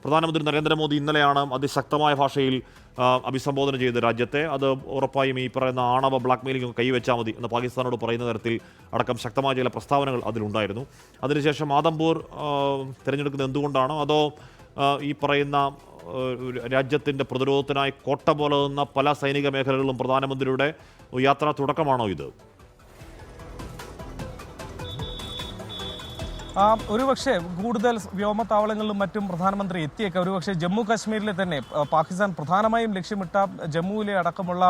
പ്രധാനമന്ത്രി നരേന്ദ്രമോദി ഇന്നലെയാണ് അതിശക്തമായ ഭാഷയിൽ അഭിസംബോധന ചെയ്ത് രാജ്യത്തെ. അത് ഉറപ്പായും ഈ പറയുന്ന ആണവ ബ്ലാക്ക്മെയിലിംഗ് കൈവച്ചാൽ മതി എന്ന് പാകിസ്ഥാനോട് പറയുന്ന തരത്തിൽ അടക്കം ശക്തമായ ചില പ്രസ്താവനകൾ അതിലുണ്ടായിരുന്നു. അതിനുശേഷം ആദംപൂർ തിരഞ്ഞെടുക്കുന്നത് എന്തുകൊണ്ടാണോ, അതോ ഈ പറയുന്ന രാജ്യത്തിൻ്റെ പ്രതിരോധത്തിനായി കോട്ട പോലെ നിന്ന പല സൈനിക മേഖലകളിലും പ്രധാനമന്ത്രിയുടെ യാത്രാ തുടക്കമാണോ ഇത്? ഒരുപക്ഷെ കൂടുതൽ വ്യോമത്താവളങ്ങളിലും മറ്റും പ്രധാനമന്ത്രി എത്തിയേക്കാം. ഒരുപക്ഷെ ജമ്മു കാശ്മീരിലെ തന്നെ പാകിസ്ഥാൻ പ്രധാനമായും ലക്ഷ്യമിട്ട ജമ്മുവിലെ അടക്കമുള്ള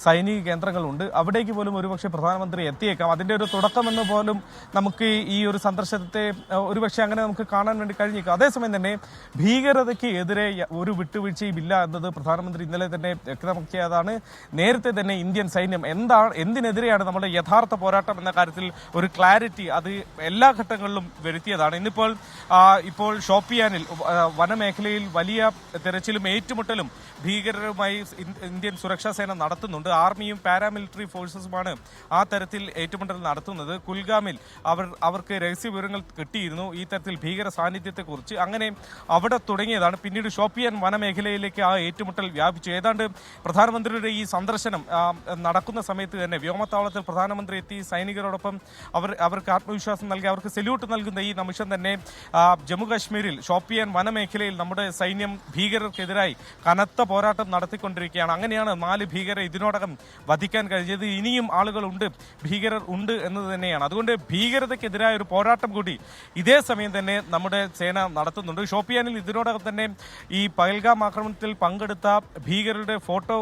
സൈനിക കേന്ദ്രങ്ങളുണ്ട്. അവിടേക്ക് പോലും ഒരുപക്ഷെ പ്രധാനമന്ത്രി എത്തിയേക്കാം. അതിൻ്റെ ഒരു തുടക്കമെന്ന് പോലും നമുക്ക് ഈ ഒരു സന്ദർശനത്തെ ഒരുപക്ഷെ അങ്ങനെ നമുക്ക് കാണാൻ വേണ്ടി കഴിഞ്ഞേക്കാം. അതേസമയം തന്നെ ഭീകരതയ്ക്ക് എതിരെ ഒരു വിട്ടുവീഴ്ചയും ഇല്ല എന്നത് പ്രധാനമന്ത്രി ഇന്നലെ തന്നെ വ്യക്തമാക്കിയതാണ്. നേരത്തെ തന്നെ ഇന്ത്യൻ സൈന്യം എന്തിനെതിരെയാണ് നമ്മുടെ യഥാർത്ഥ പോരാട്ടം എന്ന കാര്യത്തിൽ ഒരു ക്ലാരിറ്റി അത് എല്ലാ ഘട്ടങ്ങളിലും വരുത്തിയതാണ്. ഇപ്പോൾ ഷോപ്പിയാനിൽ വനമേഖലയിൽ വലിയ തെരച്ചിലും ഏറ്റുമുട്ടലും ഭീകരരുമായി ഇന്ത്യൻ സുരക്ഷാ സേന നടത്തുന്നുണ്ട്. ആർമിയും പാരാമിലിറ്ററി ഫോഴ്സസുമാണ് ആ തരത്തിൽ ഏറ്റുമുട്ടൽ നടത്തുന്നത്. കുൽഗാമിൽ അവർക്ക് രഹസ്യ വിവരങ്ങൾ കിട്ടിയിരുന്നു ഈ തരത്തിൽ ഭീകര സാന്നിധ്യത്തെക്കുറിച്ച്. അങ്ങനെ അവിടെ തുടങ്ങിയതാണ്. പിന്നീട് ഷോപ്പിയാൻ വനമേഖലയിലേക്ക് ആ ഏറ്റുമുട്ടൽ വ്യാപിച്ചു. ഏതാണ്ട് പ്രധാനമന്ത്രിയുടെ ഈ സന്ദർശനം നടക്കുന്ന സമയത്ത് തന്നെ വ്യോമത്താവളത്തിൽ പ്രധാനമന്ത്രി എത്തി സൈനികരോടൊപ്പം അവർക്ക് ആത്മവിശ്വാസം നൽകി അവർക്ക് സല്യൂട്ട് നൽകുന്ന ഈ നിമിഷം തന്നെ ജമ്മുകാശ്മീരിൽ ഷോപ്പിയാൻ വനമേഖലയിൽ നമ്മുടെ സൈന്യം ഭീകരർക്കെതിരായി കനത്ത പോരാട്ടം നടത്തിക്കൊണ്ടിരിക്കുകയാണ്. അങ്ങനെയാണ് 4 ഭീകരരെ ഇതിനോടകം വധിക്കാൻ കഴിഞ്ഞത്. ഇനിയും ആളുകളുണ്ട്, ഭീകരർ ഉണ്ട് എന്നത് തന്നെയാണ്. അതുകൊണ്ട് ഭീകരതയ്ക്കെതിരായ ഒരു പോരാട്ടം കൂടി ഇതേ സമയം തന്നെ നമ്മുടെ സേന നടത്തുന്നുണ്ട്. ഷോപ്പിയാനിൽ ഇതിനോടകം തന്നെ ഈ പഹൽഗാം ആക്രമണത്തിൽ പങ്കെടുത്ത ഭീകരരുടെ ഫോട്ടോ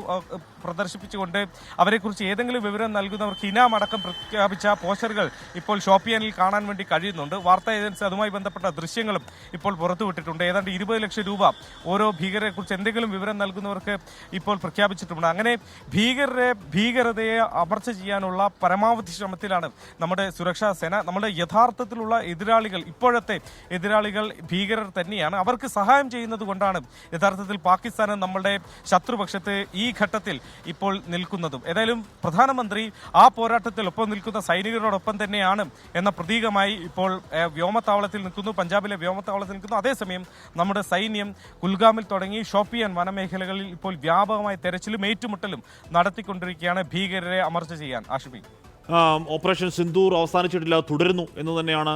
പ്രദർശിപ്പിച്ചുകൊണ്ട് അവരെക്കുറിച്ച് ഏതെങ്കിലും വിവരം നൽകുന്നവർക്ക് ഇനാം അടക്കം പ്രഖ്യാപിച്ച പോസ്റ്ററുകൾ ഇപ്പോൾ ഷോപ്പിയാനിൽ കാണാൻ വേണ്ടി കഴിയുന്നുണ്ട്. വാർത്താ ഏജൻസി അതുമായി ബന്ധപ്പെട്ട ദൃശ്യങ്ങളും ഇപ്പോൾ പുറത്തുവിട്ടിട്ടുണ്ട്. ഏതാണ്ട് 20 ലക്ഷം രൂപ ഓരോ ഭീകരരെക്കുറിച്ച് എന്തെങ്കിലും വിവരം നൽകുന്നവർക്ക് ഇപ്പോൾ പ്രഖ്യാപിച്ചിട്ടുണ്ട്. അങ്ങനെ ഭീകരതയെ അമർച്ച ചെയ്യാനുള്ള പരമാവധി ശ്രമത്തിലാണ് നമ്മുടെ സുരക്ഷാ സേന. നമ്മുടെ യഥാർത്ഥത്തിലുള്ള എതിരാളികൾ, ഇപ്പോഴത്തെ എതിരാളികൾ ഭീകരർ തന്നെയാണ്. അവർക്ക് സഹായം ചെയ്യുന്നത് കൊണ്ടാണ് യഥാർത്ഥത്തിൽ പാകിസ്ഥാന് നമ്മളുടെ ശത്രുപക്ഷത്ത് ഈ ഘട്ടത്തിൽ ഇപ്പോൾ നിൽക്കുന്നതും. ഏതായാലും പ്രധാനമന്ത്രി ആ പോരാട്ടത്തിൽ ഒപ്പം നിൽക്കുന്ന സൈനികരോടൊപ്പം തന്നെയാണ് എന്ന പ്രതീകമായി ഇപ്പോൾ വ്യോമത്താവളത്തിൽ നിൽക്കുന്നു, പഞ്ചാബിലെ വ്യോമത്താവളത്തിൽ നിൽക്കുന്നു. അതേസമയം നമ്മുടെ സൈന്യം കുൽഗാമിൽ തുടങ്ങി ഷോപ്പിയാൻ വനമേഖലകളിൽ ഇപ്പോൾ വ്യാപകമായ തെരച്ചിലും ഏറ്റുമുട്ടലും നടത്തിക്കൊണ്ടിരിക്കുകയാണ് ഭീകരരെ അമർച്ച ചെയ്യാൻ. ആഷിമി, ഓപ്പറേഷൻ സിന്ദൂർ അവസാനിച്ചിട്ടില്ല, തുടരുന്നു എന്ന് തന്നെയാണ്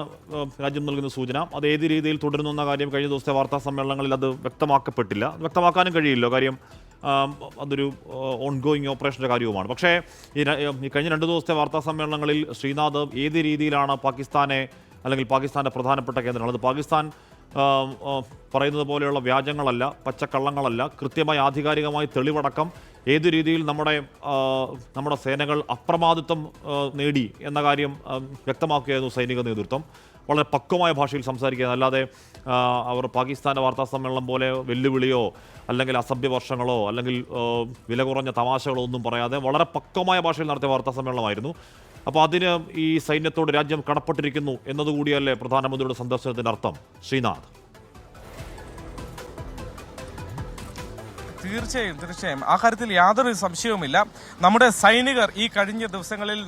രാജ്യം നൽകുന്ന സൂചന. അത് ഏത് രീതിയിൽ തുടരുന്നു എന്ന കാര്യം കഴിഞ്ഞ ദിവസത്തെ വാർത്താ സമ്മേളനങ്ങളിൽ അത് വ്യക്തമാക്കപ്പെട്ടില്ല. വ്യക്തമാക്കാനും കഴിയില്ല, കാര്യം അതൊരു ഓൺഗോയിങ് ഓപ്പറേഷൻ്റെ കാര്യവുമാണ്. പക്ഷേ ഈ കഴിഞ്ഞ 2 ദിവസത്തെ വാർത്താ സമ്മേളനങ്ങളിൽ ശ്രീനാഥ് ഏത് രീതിയിലാണ് പാകിസ്ഥാനെ അല്ലെങ്കിൽ പാകിസ്ഥാൻ്റെ പ്രധാനപ്പെട്ട കേന്ദ്രങ്ങൾ, അത് പാകിസ്ഥാൻ പറയുന്നത് പോലെയുള്ള വ്യാജങ്ങളല്ല, പച്ചക്കള്ളങ്ങളല്ല, കൃത്യമായി ആധികാരികമായി തെളിവടക്കം ഏത് രീതിയിൽ നമ്മുടെ സേനകൾ അപ്രമാദിത്വം നേടി എന്ന കാര്യം വ്യക്തമാക്കുകയായിരുന്നു സൈനിക നേതൃത്വം. വളരെ പക്വമായ ഭാഷയിൽ സംസാരിക്കുക, അല്ലാതെ അവർ പാകിസ്ഥാൻ്റെ വാർത്താ സമ്മേളനം പോലെ വെല്ലുവിളിയോ അല്ലെങ്കിൽ അസഭ്യവർഷങ്ങളോ അല്ലെങ്കിൽ വില കുറഞ്ഞ തമാശകളോ ഒന്നും പറയാതെ വളരെ പക്വമായ ഭാഷയിൽ നടത്തിയ വാർത്താ സമ്മേളനമായിരുന്നു. അപ്പോൾ അതിന് ഈ സൈന്യത്തോട് രാജ്യം കടപ്പെട്ടിരിക്കുന്നു എന്നതുകൂടിയല്ലേ പ്രധാനമന്ത്രിയുടെ സന്ദർശനത്തിൻ്റെ അർത്ഥം, ശ്രീനാഥ്? തീർച്ചയായും ആ കാര്യത്തിൽ യാതൊരു സംശയവുമില്ല. നമ്മുടെ സൈനികർ ഈ കഴിഞ്ഞ ദിവസങ്ങളിൽ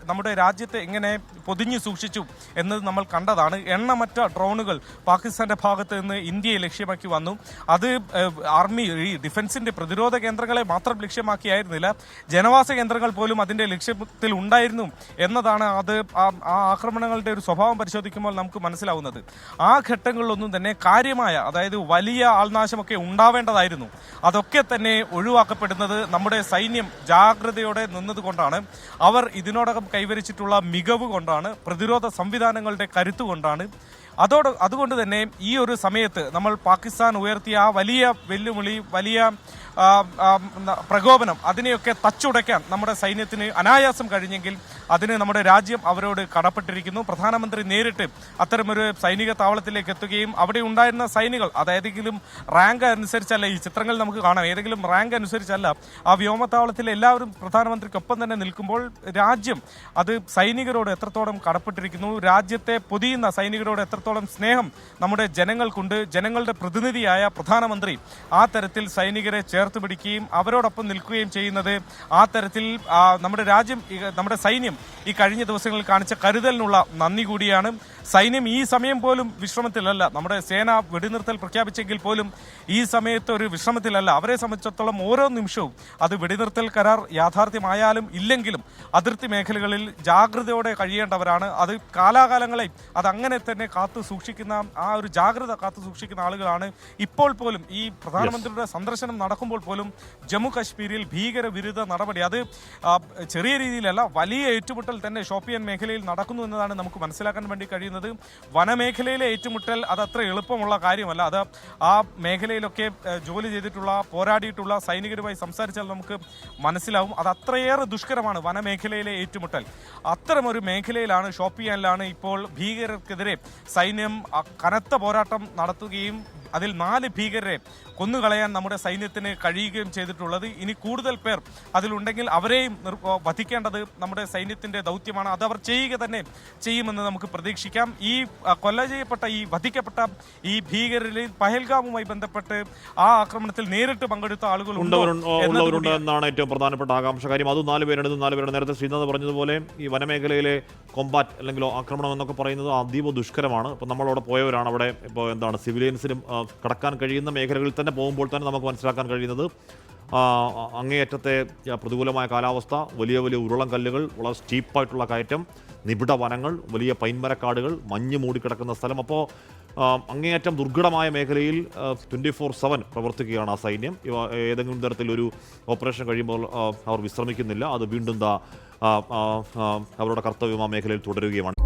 നമ്മുടെ രാജ്യത്തെ എങ്ങനെ പൊതിഞ്ഞു സൂക്ഷിച്ചു എന്നത് നമ്മൾ കണ്ടതാണ്. എണ്ണമറ്റ ഡ്രോണുകൾ പാകിസ്ഥാന്റെ ഭാഗത്ത് നിന്ന് ഇന്ത്യയെ ലക്ഷ്യമാക്കി വന്നു. അത് ആർമി ഈ ഡിഫൻസിന്റെ പ്രതിരോധ കേന്ദ്രങ്ങളെ മാത്രം ലക്ഷ്യമാക്കിയായിരുന്നില്ല, ജനവാസ കേന്ദ്രങ്ങൾ പോലും അതിന്റെ ലക്ഷ്യത്തിൽ ഉണ്ടായിരുന്നു എന്നതാണ് ആ ആക്രമണങ്ങളുടെ ഒരു സ്വഭാവം പരിശോധിക്കുമ്പോൾ നമുക്ക് മനസ്സിലാവുന്നത്. ആ ഘട്ടങ്ങളിലൊന്നും തന്നെ കാര്യമായ, അതായത് വലിയ ആൾനാശമൊക്കെ ഉണ്ടാവേണ്ടതായിരുന്നു. അതൊക്കെ തന്നെ ഒഴിവാക്കപ്പെടുന്നത് നമ്മുടെ സൈന്യം ജാഗ്രതയോടെ നിന്നതുകൊണ്ടാണ്. അവർ ഇതിനോടകം കൈവരിച്ചിട്ടുള്ള മികവ് കൊണ്ടാണ്, പ്രതിരോധ സംവിധാനങ്ങളുടെ കരുത്തുകൊണ്ടാണ്. അതുകൊണ്ട് തന്നെ ഈ ഒരു സമയത്ത് നമ്മൾ പാകിസ്ഥാൻ ഉയർത്തിയ ആ വലിയ വെല്ലുവിളി, വലിയ പ്രകോപനം, അതിനെയൊക്കെ തച്ചുടയ്ക്കാൻ നമ്മുടെ സൈന്യത്തിന് അനായാസം കഴിഞ്ഞെങ്കിൽ അതിന് നമ്മുടെ രാജ്യം അവരോട് കടപ്പെട്ടിരിക്കുന്നു. പ്രധാനമന്ത്രി നേരിട്ട് അത്തരമൊരു സൈനിക താവളത്തിലേക്ക് എത്തുകയും അവിടെ ഉണ്ടായിരുന്ന സൈനികൾ അതേതെങ്കിലും റാങ്ക് അനുസരിച്ചല്ല, ഈ ചിത്രങ്ങൾ നമുക്ക് കാണാം, ഏതെങ്കിലും റാങ്ക് അനുസരിച്ചല്ല, ആ വ്യോമത്താവളത്തിൽ എല്ലാവരും പ്രധാനമന്ത്രിക്കൊപ്പം തന്നെ നിൽക്കുമ്പോൾ രാജ്യം അത് സൈനികരോട് എത്രത്തോളം കടപ്പെട്ടിരിക്കുന്നു, രാജ്യത്തെ പൊതിയുന്ന സൈനികരോട് എത്രത്തോളം സ്നേഹം നമ്മുടെ ജനങ്ങൾക്കുണ്ട്, ജനങ്ങളുടെ പ്രതിനിധിയായ പ്രധാനമന്ത്രി ആ തരത്തിൽ സൈനികരെ ചേർത്ത് ചേർത്ത് പിടിക്കുകയും അവരോടൊപ്പം നിൽക്കുകയും ചെയ്യുന്നത് ആ തരത്തിൽ നമ്മുടെ രാജ്യം, നമ്മുടെ സൈന്യം ഈ കഴിഞ്ഞ ദിവസങ്ങളിൽ കാണിച്ച കരുതലിനുള്ള നന്ദി കൂടിയാണ്. സൈന്യം ഈ സമയം പോലും വിശ്രമത്തിലല്ല. നമ്മുടെ സേന വെടിനിർത്തൽ പ്രഖ്യാപിച്ചെങ്കിൽ പോലും ഈ സമയത്ത് ഒരു വിശ്രമത്തിലല്ല. അവരെ സംബന്ധിച്ചിടത്തോളം ഓരോ നിമിഷവും അത് വെടിനിർത്തൽ കരാർ യാഥാർത്ഥ്യമായാലും ഇല്ലെങ്കിലും അതിർത്തി മേഖലകളിൽ ജാഗ്രതയോടെ കഴിയേണ്ടവരാണ്. അത് കാലാകാലങ്ങളെ അതങ്ങനെ തന്നെ കാത്തു സൂക്ഷിക്കുന്ന ആ ഒരു ജാഗ്രത കാത്തു സൂക്ഷിക്കുന്ന ആളുകളാണ്. ഇപ്പോൾ പോലും ഈ പ്രധാനമന്ത്രിയുടെ സന്ദർശനം നടക്കുമ്പോൾ പോലും ജമ്മു കാശ്മീരിൽ ഭീകരവിരുദ്ധ നടപടി അത് ചെറിയ രീതിയിലല്ല, വലിയ ഏറ്റുമുട്ടൽ തന്നെ ഷോപ്പിയാൻ മേഖലയിൽ നടക്കുന്നു എന്നതാണ് നമുക്ക് മനസ്സിലാക്കാൻ വേണ്ടി കഴിയുന്നത്. വനമേഖലയിലെ ഏറ്റുമുട്ടൽ അത് അത്ര എളുപ്പമുള്ള കാര്യമല്ല. അത് ആ മേഖലയിലൊക്കെ ജോലി ചെയ്തിട്ടുള്ള പോരാടിയിട്ടുള്ള സൈനികരുമായി സംസാരിച്ചാൽ നമുക്ക് മനസ്സിലാവും. അത് അത്രയേറെ ദുഷ്കരമാണ് വനമേഖലയിലെ ഏറ്റുമുട്ടൽ. അത്തരമൊരു മേഖലയിലാണ്, ഷോപ്പിയാനിലാണ് ഇപ്പോൾ ഭീകരർക്കെതിരെ സൈന്യം കനത്ത പോരാട്ടം നടത്തുകയും അതിൽ 4 ഭീകരരെ കൊന്നുകളയാൻ നമ്മുടെ സൈന്യത്തിന് കഴിയുകയും ചെയ്തിട്ടുള്ളത്. ഇനി കൂടുതൽ പേർ അതിലുണ്ടെങ്കിൽ അവരെയും വധിക്കേണ്ടത് നമ്മുടെ സൈന്യത്തിന്റെ ദൗത്യമാണ്. അതവർ ചെയ്യുക തന്നെ ചെയ്യുമെന്ന് നമുക്ക് പ്രതീക്ഷിക്കാം. ഈ കൊല ചെയ്യപ്പെട്ട, ഈ വധിക്കപ്പെട്ട ഈ ഭീകരരിൽ പഹൽഗാമുമായി ബന്ധപ്പെട്ട് ആ ആക്രമണത്തിൽ നേരിട്ട് പങ്കെടുത്ത ആളുകൾ ഉള്ളവരുണ്ട് എന്നാണ് ഏറ്റവും പ്രധാനപ്പെട്ട ആകാംക്ഷ. കാര്യം അത് 4 പേരുണ്ട്. 4 പേരുടെ നേരത്തെ ശ്രീനാഥ് പറഞ്ഞതുപോലെ ഈ വനമേഖലയിലെ കോമ്പാറ്റ് അല്ലെങ്കിൽ ആക്രമണം എന്നൊക്കെ പറയുന്നത് അതീവ ദുഷ്കരമാണ്. ഇപ്പം നമ്മളവിടെ പോയവരാണ്. അവിടെ ഇപ്പോൾ എന്താണ് സിവിലിയൻസിനും കടക്കാൻ കഴിയുന്ന മേഖലകളിൽ തന്നെ പോകുമ്പോൾ തന്നെ നമുക്ക് മനസ്സിലാക്കാൻ കഴിയുന്നത് അങ്ങേയറ്റത്തെ പ്രതികൂലമായ കാലാവസ്ഥ, വലിയ വലിയ ഉരുളം കല്ലുകൾ, വളരെ സ്റ്റീപ്പായിട്ടുള്ള കയറ്റം, നിബിഡ വനങ്ങൾ, വലിയ പൈൻമരക്കാടുകൾ, മഞ്ഞ് മൂടിക്കിടക്കുന്ന സ്ഥലം. അപ്പോൾ അങ്ങേയറ്റം ദുർഘടമായ മേഖലയിൽ 24/7 പ്രവർത്തിക്കുകയാണ് ആ സൈന്യം. ഏതെങ്കിലും തരത്തിലൊരു ഓപ്പറേഷൻ കഴിയുമ്പോൾ അവർ വിശ്രമിക്കുന്നില്ല. അത് വീണ്ടും അവരുടെ കർത്തവ്യം ആ മേഖലയിൽ തുടരുകയുമാണ്.